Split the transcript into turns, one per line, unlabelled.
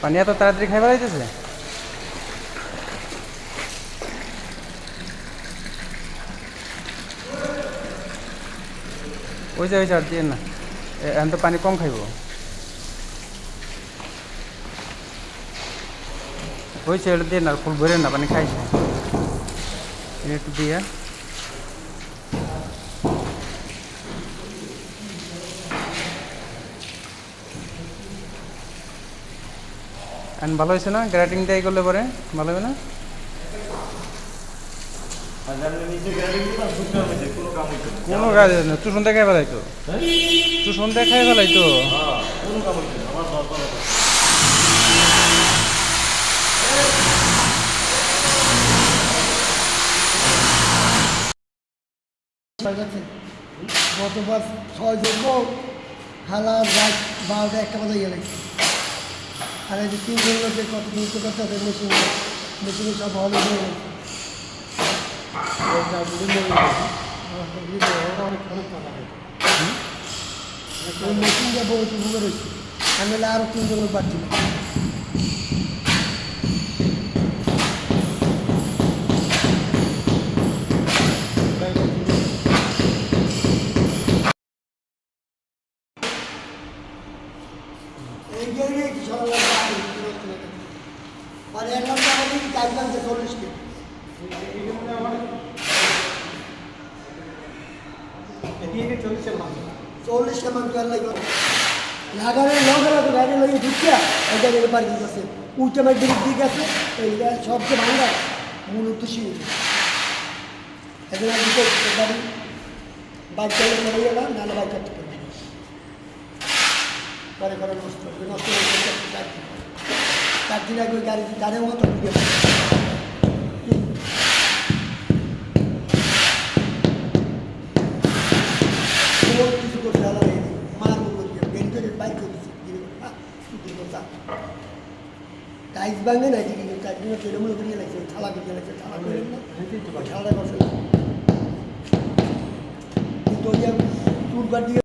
পানি এত তাড়াতাড়ি খাইবার যাইতেছে। ওই যে আর দিয়ে না, এখন তো পানি কম খাইব। ওই এটা দিয়ে না, ফুল ভরে না, পানি খাইছে একটু দিয়ে। এখন ভালো হয়েছে না? গ্রাইটিং দিয়ে করলে পরে ভালো হবে না? কোনো কাজ না, টুসন দেখাই ফেলাইতো, টুসন দেখাই ফেলাইতো।
গতবার 6 জন হালার রাত 12টা 1টা বাজে গেলে, আর এই যে 3 জন লোকের কত দূরত্ব করতে হবে মেশিনে সব হলে হয়ে গেছে। মেশিন দিয়ে বহুত ভুগে রয়েছে, আমি আরও 3 জন লোক বাড়ছি। আর এক ঘন্টা আমাদের কাজ লাগছে 40 কে 40 কে মানুষ লাগবে। লাগানোর লগে গাড়ি লগে ঢুকিয়া এই জায়গায় পার দিতেছে, উল্টা মার দিক আছে, এইটা সবচেয়ে ভাঙা মূল উদ্দেশ্য। এখন আমি গাড়ি বাইক চালিয়ে চলে গেলাম, নাহলে বাইক কাটতে পারবে পরে করে নষ্ট হবে, নষ্ট হয়ে 4 দিন আগে ওই গাড়ির মতো ঢুকে কিছু করতে আলাদা মারবো করিয়ে বেঞ্চের বাইক করেছি টাইস ভাঙে না, কিন্তু টাইস ভাঙে তেলমূল করিয়ে লাগছে, থালা করিয়ে লাগছে, থালা করে ঠান্ডা বসে কিন্তু ওই চুরবার দিয়ে